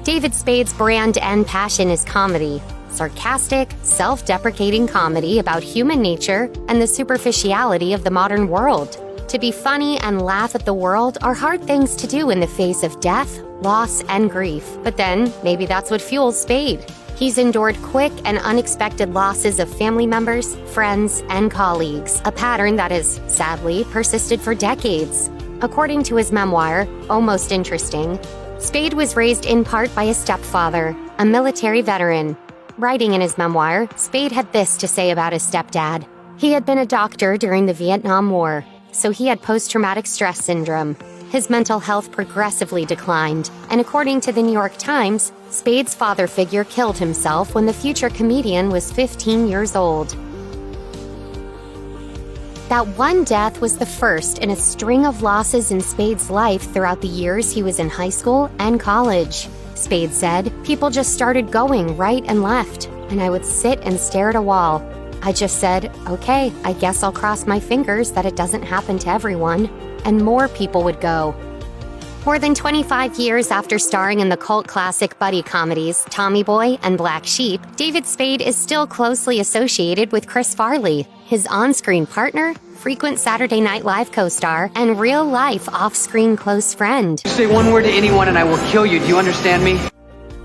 David Spade's brand and passion is comedy. Sarcastic, self-deprecating comedy about human nature and the superficiality of the modern world. To be funny and laugh at the world are hard things to do in the face of death, loss, and grief. But then, maybe that's what fuels Spade. He's endured quick and unexpected losses of family members, friends, and colleagues, a pattern that has, sadly, persisted for decades. According to his memoir, Almost Interesting, Spade was raised in part by a stepfather, a military veteran. Writing in his memoir, Spade had this to say about his stepdad. He had been a doctor during the Vietnam War, so he had post-traumatic stress syndrome. His mental health progressively declined, and according to the New York Times, Spade's father figure killed himself when the future comedian was 15 years old. That one death was the first in a string of losses in Spade's life throughout the years he was in high school and college. Spade said, "People just started going right and left, and I would sit and stare at a wall. I just said, okay, I guess I'll cross my fingers that it doesn't happen to everyone," and more people would go. More than 25 years after starring in the cult classic buddy comedies Tommy Boy and Black Sheep, David Spade is still closely associated with Chris Farley, his on-screen partner, frequent Saturday Night Live co-star, and real-life off-screen close friend. Say one word to anyone and I will kill you. Do you understand me?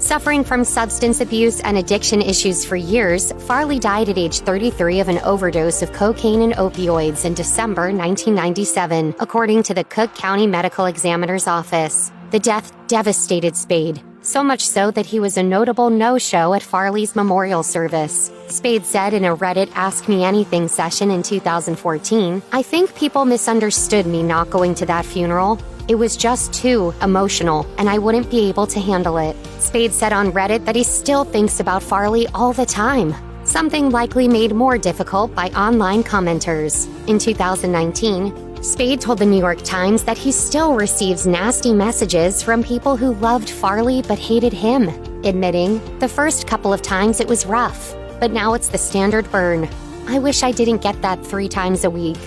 Suffering from substance abuse and addiction issues for years, Farley died at age 33 of an overdose of cocaine and opioids in December 1997, according to the Cook County Medical Examiner's Office. The death devastated Spade, so much so that he was a notable no-show at Farley's memorial service. Spade said in a Reddit Ask Me Anything session in 2014, "I think people misunderstood me not going to that funeral. It was just too emotional, and I wouldn't be able to handle it." Spade said on Reddit that he still thinks about Farley all the time, something likely made more difficult by online commenters. In 2019, Spade told the New York Times that he still receives nasty messages from people who loved Farley but hated him, admitting, "The first couple of times it was rough, but now it's the standard burn. I wish I didn't get that 3 times a week."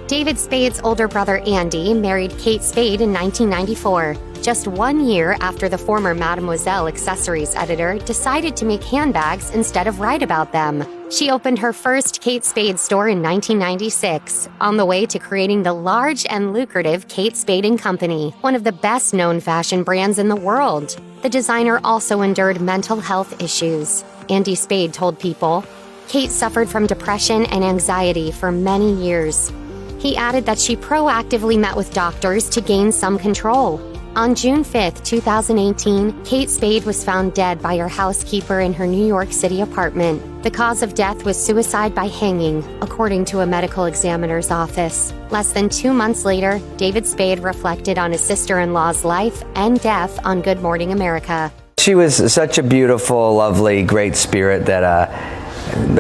David Spade's older brother Andy married Kate Spade in 1994, just 1 year after the former Mademoiselle accessories editor decided to make handbags instead of write about them. She opened her first Kate Spade store in 1996, on the way to creating the large and lucrative Kate Spade & Company, one of the best-known fashion brands in the world. The designer also endured mental health issues. Andy Spade told People, "Kate suffered from depression and anxiety for many years." He added that she proactively met with doctors to gain some control. On June 5, 2018, Kate Spade was found dead by her housekeeper in her New York City apartment. The cause of death was suicide by hanging, according to a medical examiner's office. Less than 2 months later, David Spade reflected on his sister-in-law's life and death on Good Morning America. She was such a beautiful, lovely, great spirit that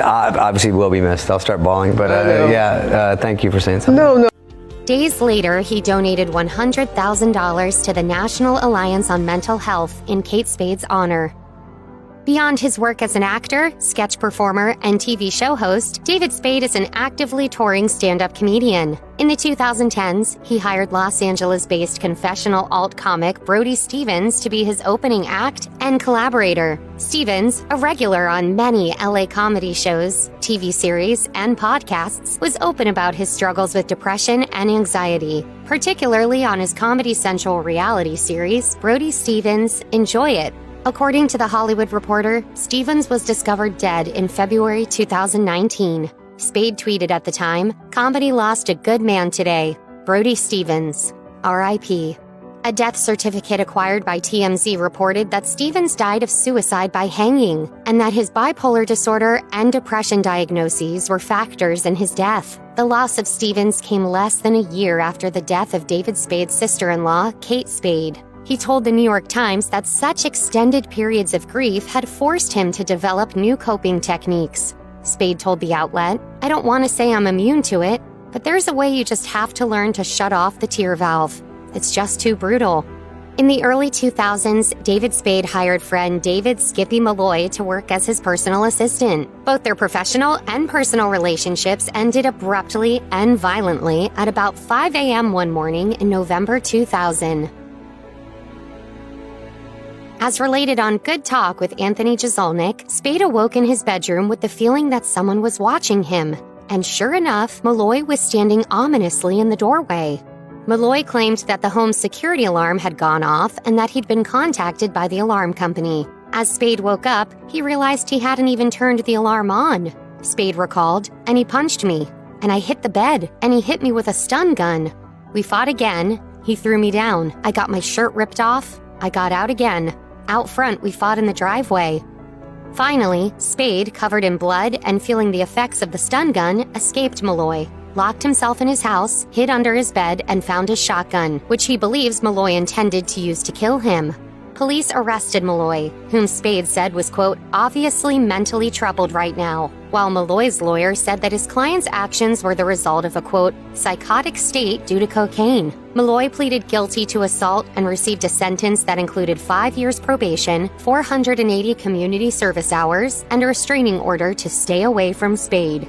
obviously will be missed. I'll start bawling, but thank you for saying something. No. Days later, he donated $100,000 to the National Alliance on Mental Health in Kate Spade's honor. Beyond his work as an actor, sketch performer, and TV show host, David Spade is an actively touring stand-up comedian. In the 2010s, he hired Los Angeles-based confessional alt comic Brody Stevens to be his opening act and collaborator. Stevens, a regular on many LA comedy shows, TV series, and podcasts, was open about his struggles with depression and anxiety, particularly on his Comedy Central reality series, Brody Stevens' Enjoy It. According to The Hollywood Reporter, Stevens was discovered dead in February 2019. Spade tweeted at the time, "Comedy lost a good man today. Brody Stevens. R.I.P." A death certificate acquired by TMZ reported that Stevens died of suicide by hanging, and that his bipolar disorder and depression diagnoses were factors in his death. The loss of Stevens came less than a year after the death of David Spade's sister-in-law, Kate Spade. He told the New York Times that such extended periods of grief had forced him to develop new coping techniques. Spade told the outlet, "I don't want to say I'm immune to it, but there's a way you just have to learn to shut off the tear valve. It's just too brutal." In the early 2000s, David Spade hired friend David Skippy Malloy to work as his personal assistant. Both their professional and personal relationships ended abruptly and violently at about 5 a.m. one morning in November 2000. As related on Good Talk with Anthony Jeselnik, Spade awoke in his bedroom with the feeling that someone was watching him. And sure enough, Malloy was standing ominously in the doorway. Malloy claimed that the home's security alarm had gone off and that he'd been contacted by the alarm company. As Spade woke up, he realized he hadn't even turned the alarm on. Spade recalled, and he punched me. And I hit the bed, and he hit me with a stun gun. We fought again. He threw me down. I got my shirt ripped off. I got out again. Out front, we fought in the driveway. Finally, Spade, covered in blood and feeling the effects of the stun gun, escaped Malloy, locked himself in his house, hid under his bed, and found his shotgun, which he believes Malloy intended to use to kill him. Police arrested Malloy, whom Spade said was, quote, obviously mentally troubled right now, while Malloy's lawyer said that his client's actions were the result of a, quote, psychotic state due to cocaine. Malloy pleaded guilty to assault and received a sentence that included 5 years probation, 480 community service hours, and a restraining order to stay away from Spade.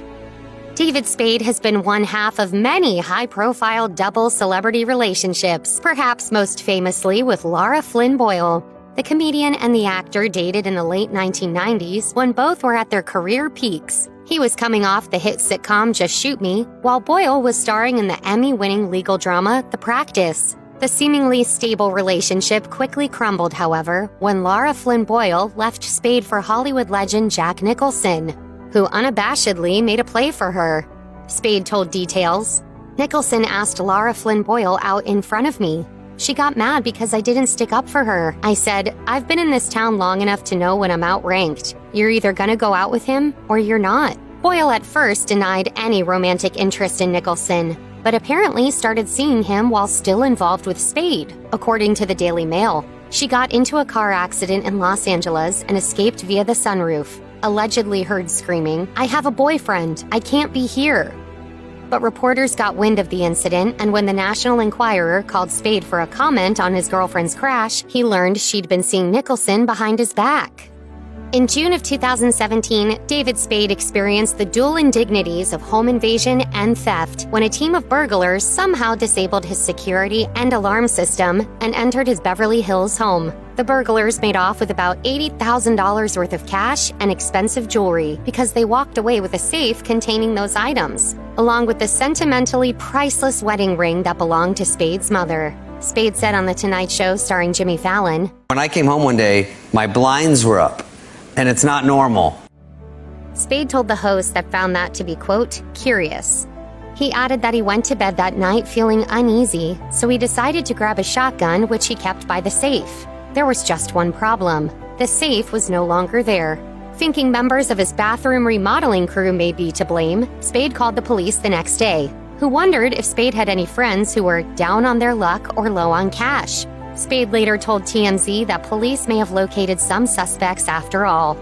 David Spade has been one half of many high-profile double celebrity relationships, perhaps most famously with Lara Flynn Boyle. The comedian and the actor dated in the late 1990s when both were at their career peaks. He was coming off the hit sitcom Just Shoot Me, while Boyle was starring in the Emmy-winning legal drama The Practice. The seemingly stable relationship quickly crumbled, however, when Lara Flynn Boyle left Spade for Hollywood legend Jack Nicholson, who unabashedly made a play for her. Spade told Details, Nicholson asked Lara Flynn Boyle out in front of me. She got mad because I didn't stick up for her. I said, I've been in this town long enough to know when I'm outranked. You're either gonna go out with him or you're not. Boyle at first denied any romantic interest in Nicholson, but apparently started seeing him while still involved with Spade, according to the Daily Mail. She got into a car accident in Los Angeles and escaped via the sunroof. Allegedly heard screaming, I have a boyfriend, I can't be here. But reporters got wind of the incident, and when the National Enquirer called Spade for a comment on his girlfriend's crash, he learned she'd been seeing Nicholson behind his back. In June of 2017, David Spade experienced the dual indignities of home invasion and theft when a team of burglars somehow disabled his security and alarm system and entered his Beverly Hills home. The burglars made off with about $80,000 worth of cash and expensive jewelry because they walked away with a safe containing those items, along with the sentimentally priceless wedding ring that belonged to Spade's mother. Spade said on The Tonight Show starring Jimmy Fallon, When I came home one day, my blinds were up, and it's not normal. Spade told the host that found that to be, quote, curious. He added that he went to bed that night feeling uneasy, so he decided to grab a shotgun, which he kept by the safe. There was just one problem. The safe was no longer there. Thinking members of his bathroom remodeling crew may be to blame, Spade called the police the next day, who wondered if Spade had any friends who were down on their luck or low on cash. Spade later told TMZ that police may have located some suspects after all.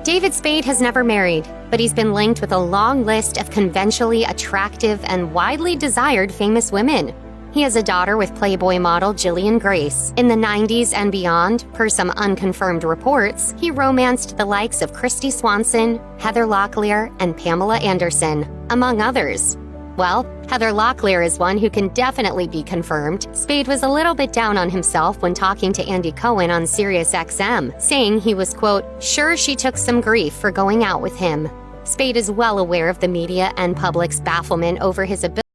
David Spade has never married, but he's been linked with a long list of conventionally attractive and widely desired famous women. He has a daughter with Playboy model Jillian Grace. In the 90s and beyond, per some unconfirmed reports, he romanced the likes of Christy Swanson, Heather Locklear, and Pamela Anderson, among others. Well, Heather Locklear is one who can definitely be confirmed. Spade was a little bit down on himself when talking to Andy Cohen on SiriusXM, saying he was, quote, sure she took some grief for going out with him. Spade is well aware of the media and public's bafflement over his ability